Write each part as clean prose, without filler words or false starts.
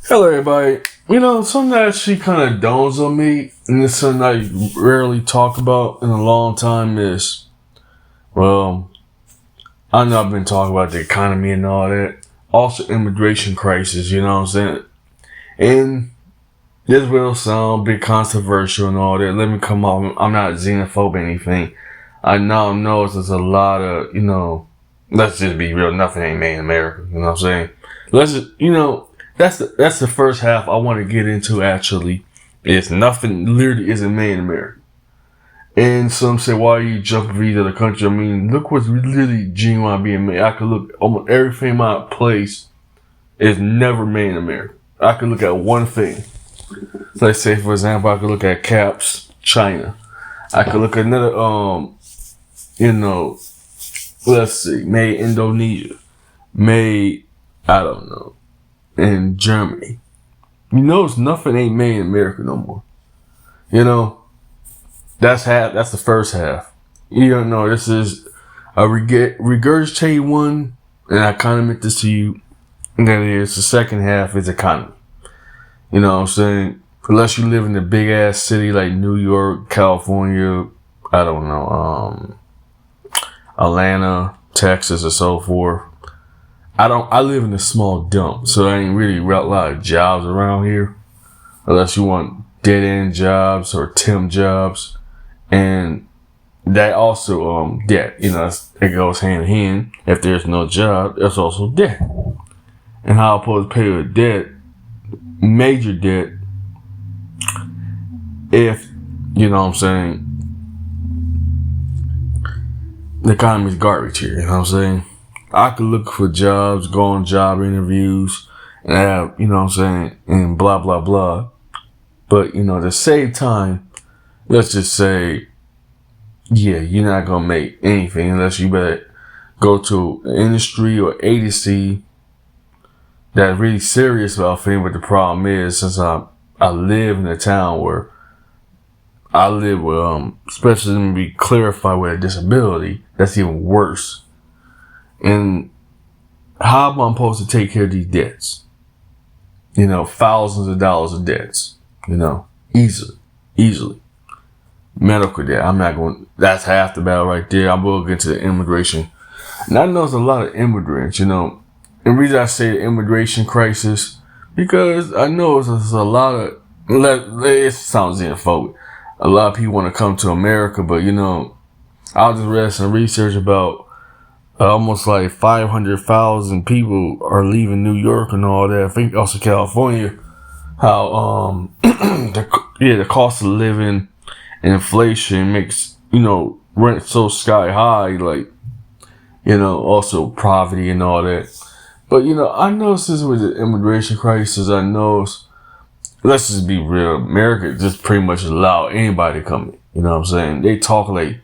Hello, everybody. Something that actually kind of dawns on me, and it's something I rarely talk about in a long time is, well, I know I've been talking about the economy and all that. Also, immigration crisis, you know what I'm saying? And this will sound a bit controversial and all that. Let me come off. I'm not xenophobic or anything. I now know there's a lot of, let's just be real. Nothing ain't made in America. You know what I'm saying? Let's just, that's the first half I want to get into actually. Is nothing literally isn't made in America. And some say, why are you jumping for either the country? I mean, look what's really genuine being made. I could look almost everything in my place is never made in America. I could look at one thing. Let's say, for example, I could look at Caps, China. I could look at another, let's see, made Indonesia, made, I don't know, in Germany. Nothing ain't made in America no more. That's the first half. This is a regurgitated one, and I kind of meant this to you. And that is the second half is economy. You know what I'm saying? Unless you live in a big ass city like New York, California, I don't know, Atlanta, Texas, or so forth. I live in a small dump, so there ain't really a lot of jobs around here. Unless you want dead end jobs or temp jobs. And that also, debt, it goes hand in hand. If there's no job, there's also debt. And how I'm supposed to pay your debt, major debt, if, you know what I'm saying, the economy's garbage here, you know what I'm saying? I could look for jobs, go on job interviews, and have, you know what I'm saying, and blah, blah, blah. But, to save time, let's just say, yeah, you're not going to make anything unless you better go to an industry or agency that's really serious about things. But the problem is, since I live in a town where I live with, especially let me be clarified with a disability, that's even worse. And how am I supposed to take care of these debts? Thousands of dollars of debts, easily. Medical debt, that's half the battle right there. I'm going to get to the immigration. And I know there's a lot of immigrants, And the reason I say the immigration crisis, because I know there's a lot of, it sounds xenophobic. A lot of people want to come to America, but I just read some research about almost like 500,000 people are leaving New York and all that. I think also California. How the cost of living and inflation makes rent so sky high, like also poverty and all that. But I noticed this with the immigration crisis. I know, let's just be real, America just pretty much allow anybody to come in. You know what I'm saying? They talk like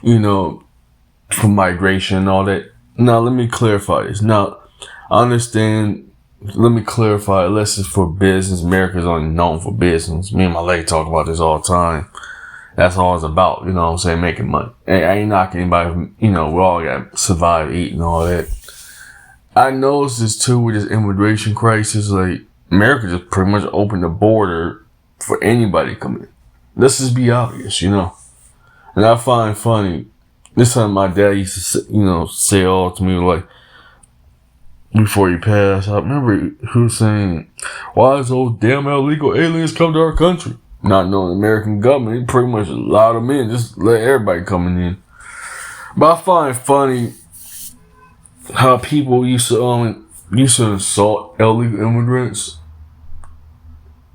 for migration and all that. Now, let me clarify this. Now, I understand. Let me clarify. Unless it's for business, America's only known for business. Me and my lady talk about this all the time. That's all it's about. You know what I'm saying? Making money. I ain't knocking anybody. We all got to survive, eat, and all that. I noticed this too with this immigration crisis. Like, America just pretty much opened the border for anybody to come in. Let's just be obvious, And I find funny. This time my dad used to, say all to me, like, before he passed, I remember he was saying, why is those damn illegal aliens come to our country? Not knowing the American government, he pretty much allowed them in, just let everybody coming in. But I find funny how people used to insult illegal immigrants.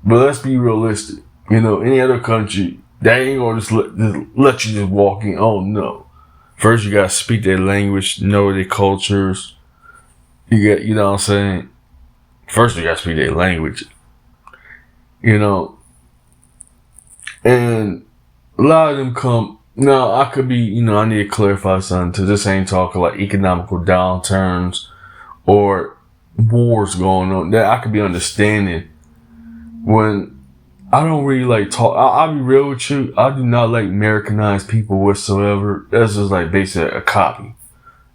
But let's be realistic. Any other country, they ain't gonna just let you just walk in. Oh no. First, you gotta speak their language, know their cultures. You know what I'm saying? First, you gotta speak their language. And a lot of them come. Now, I could be, I need to clarify something too. This ain't talking like economical downturns or wars going on. That I could be understanding when I don't really like talk. I'll be real with you. I do not like Americanized people whatsoever. That's just like basically a copy.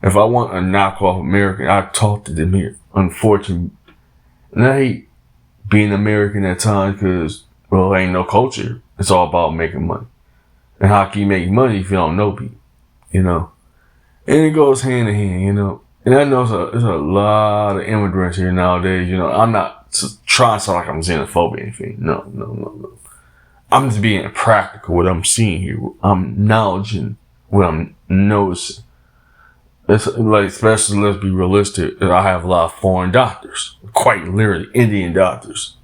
If I want a knockoff American, I talk to them here. Unfortunately, And I hate being American at times because, well, ain't no culture. It's all about making money. And how can you make money if you don't know people, you know? And it goes hand in hand, you know? And I know there's a lot of immigrants here nowadays, you know? I'm not trying to sound like I'm xenophobic or anything. No. I'm just being practical what I'm seeing here. I'm acknowledging what I'm noticing. It's like, especially let's be realistic, I have a lot of foreign doctors, quite literally Indian doctors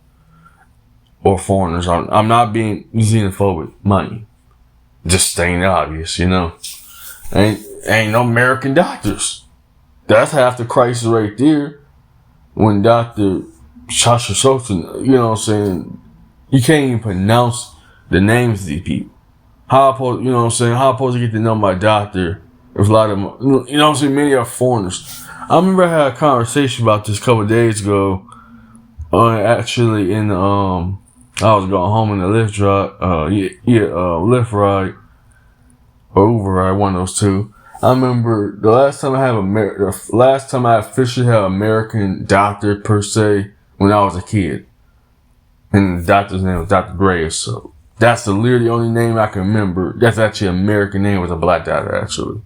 or foreigners. I'm not being xenophobic, mind you. Just staying obvious, you know. Ain't no American doctors. That's half the crisis right there. When Dr. Shasha Sotin, you know what I'm saying, you can't even pronounce the names of these people. How you know what I'm saying? How I'm supposed to get to know my doctor if a lot of them, you know what I'm saying, many are foreigners. I remember I had a conversation about this a couple of days ago. Actually in I was going home in the Lyft Lyft ride or Uber ride, one of those two. I remember the last time I officially had an American doctor per se when I was a kid, and the doctor's name was Dr. Graves. So that's the literally only name I can remember. That's actually an American name with a black doctor actually.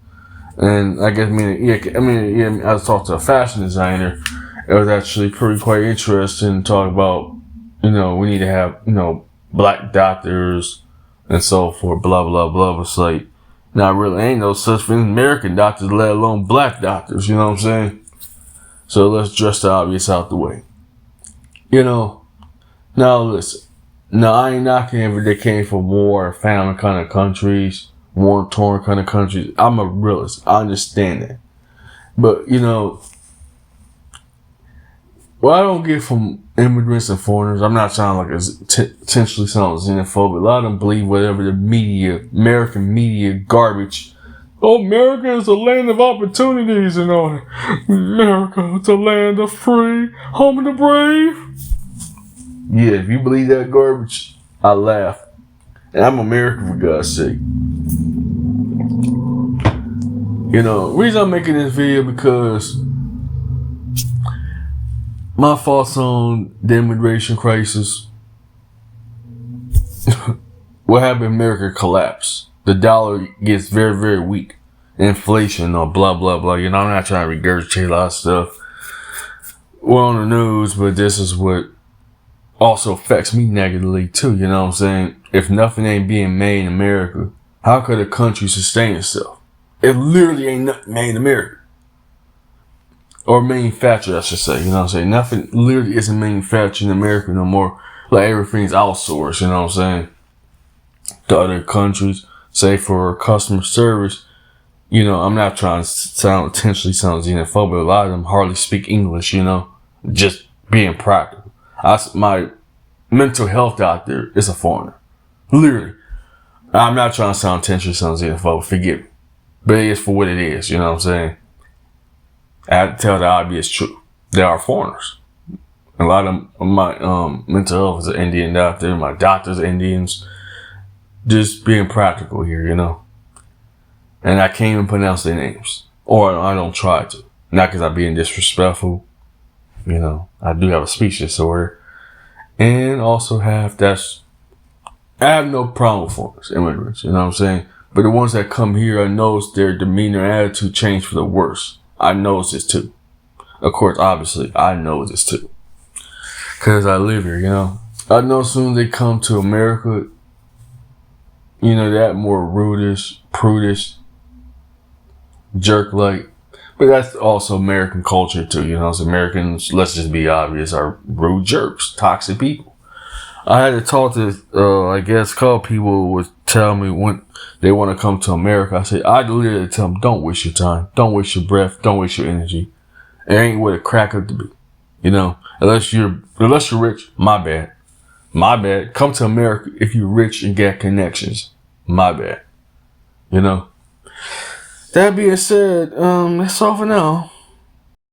And I guess I was talking to a fashion designer. It was actually quite interesting to talk about, you know, we need to have, you know, black doctors and so forth, blah, blah, blah. It's like, not really, ain't no such thing as American doctors, let alone black doctors, you know what I'm saying? So let's address the obvious out the way. You know, now listen, now I ain't knocking if they came from war, famine kind of countries, war-torn kind of countries. I'm a realist, I understand that. But, you know, what I don't get from immigrants and foreigners, I'm not sounding like potentially sound xenophobic. A lot of them believe whatever the media, American media garbage. Oh, America is a land of opportunities and all. America is a land of free, home of the brave. Yeah, if you believe that garbage, I laugh. And I'm American for God's sake. You know, the reason I'm making this video because my thoughts on the immigration crisis. What happened in America collapsed. The dollar gets very, very weak. Inflation or blah, blah, blah. You know, I'm not trying to regurgitate a lot of stuff. We're on the news, but this is what also affects me negatively too. You know what I'm saying? If nothing ain't being made in America, how could a country sustain itself? It literally ain't nothing made in America. Or manufactured, I should say. You know what I'm saying? Nothing literally isn't manufactured in America no more. Like everything's outsourced, you know what I'm saying? To other countries, say for customer service. You know, I'm not trying to intentionally sound xenophobic. A lot of them hardly speak English, you know? Just being practical. My mental health doctor is a foreigner. Literally. I'm not trying to sound intentionally sound xenophobic. Forgive me. But it is for what it is, you know what I'm saying? I had to tell the obvious truth. They are foreigners. A lot of my mental health is an Indian doctor. My doctor's Indians. Just being practical here, you know. And I can't even pronounce their names. Or I don't try to. Not because I'm being disrespectful. You know, I do have a speech disorder. And also I have no problem with foreigners, immigrants, you know what I'm saying? But the ones that come here, I notice their demeanor and attitude change for the worse. I notice this too. Of course, obviously, I know this too. Because I live here, you know. I know as soon as they come to America, you know, that more rudish, prudish, jerk-like. But that's also American culture too, you know. So Americans, let's just be obvious, are rude jerks, toxic people. I had to talk to, I guess, a couple people would tell me when they want to come to America. I said, I literally tell them, don't waste your time. Don't waste your breath. Don't waste your energy. It ain't what it crack up to be. You know, unless you're rich, my bad. My bad. Come to America if you're rich and get connections. My bad. You know. That being said, that's all for now.